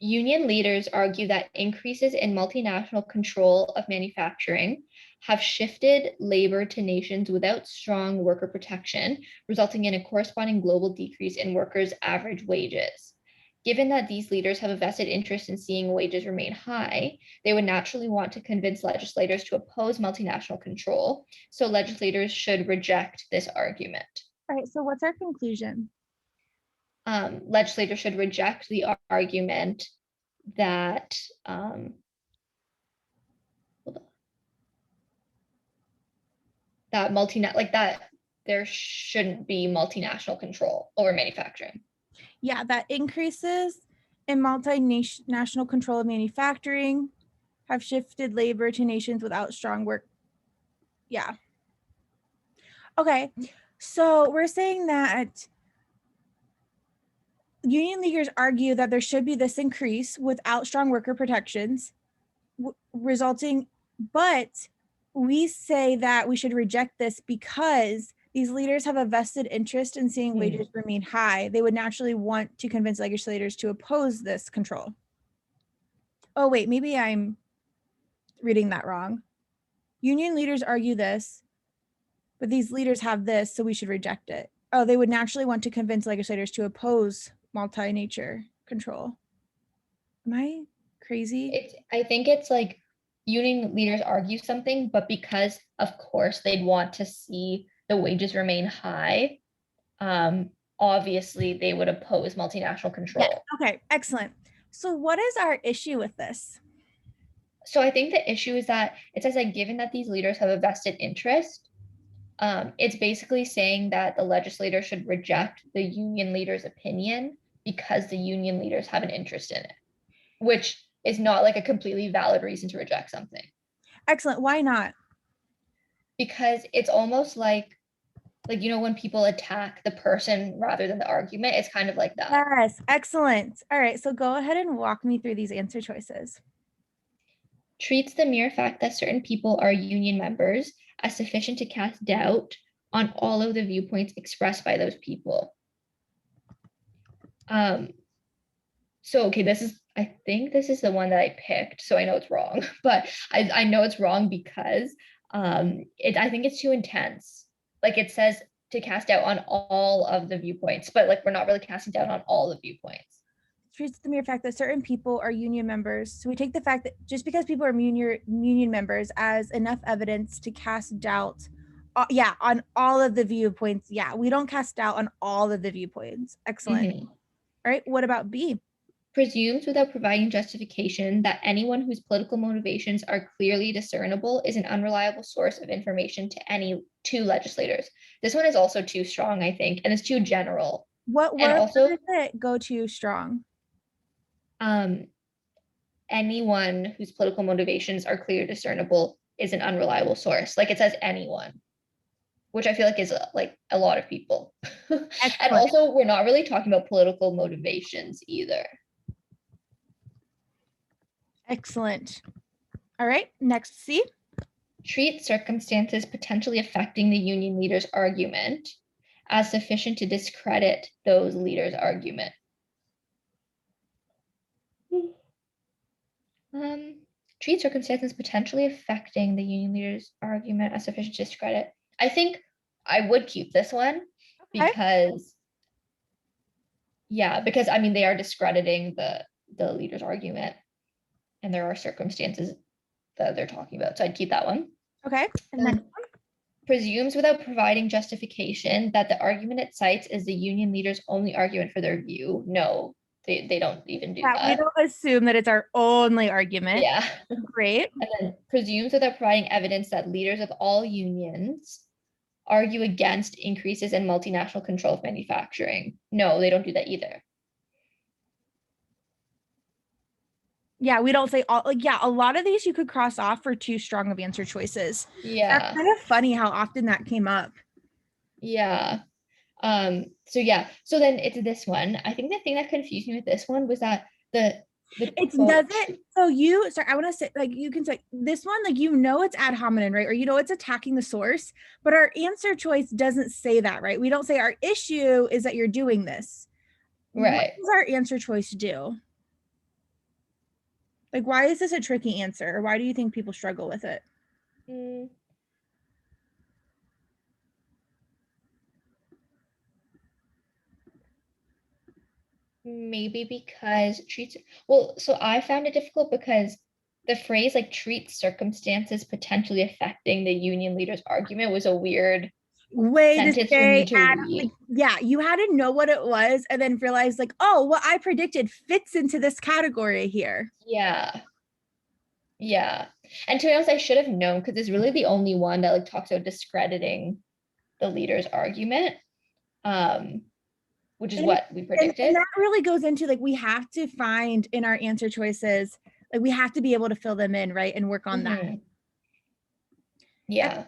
Union leaders argue that increases in multinational control of manufacturing have shifted labor to nations without strong worker protection, resulting in a corresponding global decrease in workers' average wages. Given that these leaders have a vested interest in seeing wages remain high, they would naturally want to convince legislators to oppose multinational control, so legislators should reject this argument. All right, so what's our conclusion? Legislators should reject the argument that that there shouldn't be multinational control over manufacturing. Yeah, that increases in multinational control of manufacturing have shifted labor to nations without strong work. Yeah. Okay, so we're saying that union leaders argue that there should be this increase without strong worker protections, resulting, but we say that we should reject this because these leaders have a vested interest in seeing wages remain high. They would naturally want to convince legislators to oppose this control. Oh, wait, maybe I'm reading that wrong. Union leaders argue this, but these leaders have this, so we should reject it. Oh, they would naturally want to convince legislators to oppose multi-nature control. Am I crazy? I think it's like union leaders argue something, but because of course they'd want to see the wages remain high, obviously they would oppose multinational control. Yeah. Okay, excellent. So what is our issue with this? So I think the issue is that it says like given that these leaders have a vested interest, it's basically saying that the legislator should reject the union leader's opinion because the union leaders have an interest in it, which is not like a completely valid reason to reject something. Excellent. Why not? Because it's almost like when people attack the person rather than the argument, it's kind of like that. Yes, excellent. All right, so go ahead and walk me through these answer choices. Treats the mere fact that certain people are union members as sufficient to cast doubt on all of the viewpoints expressed by those people. So okay, I think this is the one that I picked, so I know it's wrong, but I know it's wrong because I think it's too intense. Like it says to cast doubt on all of the viewpoints, but like we're not really casting doubt on all the viewpoints. Treats the mere fact that certain people are union members. So we take the fact that just because people are union members as enough evidence to cast doubt, on all of the viewpoints. Yeah, we don't cast doubt on all of the viewpoints. Excellent. Mm-hmm. All right, what about B? Presumes without providing justification that anyone whose political motivations are clearly discernible is an unreliable source of information to two legislators. This one is also too strong, I think, and it's too general. What does it go too strong? Anyone whose political motivations are clearly discernible is an unreliable source. Like it says anyone, which I feel like is like a lot of people. And also, we're not really talking about political motivations either. Excellent. All right, next C. Treat circumstances potentially affecting the union leader's argument as sufficient to discredit those leaders' argument. Treat circumstances potentially affecting the union leader's argument as sufficient to discredit. I think I would keep this one because I mean they are discrediting the leader's argument, and there are circumstances that they're talking about. So I'd keep that one. Okay. And then presumes without providing justification that the argument it cites is the union leader's only argument for their view. No, they don't even do that. We don't assume that it's our only argument. Yeah. Great. And then presumes without providing evidence that leaders of all unions argue against increases in multinational control of manufacturing. No, they don't do that either. Yeah, we don't say all, like, yeah, a lot of these you could cross off for too strong of answer choices. Yeah. That's kind of funny how often that came up. Yeah. So then it's this one. I think the thing that confused me with this one was that it doesn't, so I want to say, like, you can say this one, like, it's ad hominem, right? Or, it's attacking the source, but our answer choice doesn't say that, right? We don't say our issue is that you're doing this. Right. What does our answer choice do? Like, why is this a tricky answer? Or why do you think people struggle with it? Mm, maybe because treats, well, so I found it difficult because the phrase like treats circumstances potentially affecting the union leader's argument was a weird Way to sentence for me say to read. yeah, you had to know what it was and then realize like, oh, what I predicted fits into this category here. Yeah. Yeah. And to be honest, I should have known because it's really the only one that like talks about discrediting the leader's argument, um, which is And, what we and predicted. that really goes into like, we have to find in our answer choices, like we have to be able to fill them in, right? And work on that. Mhm. Yeah.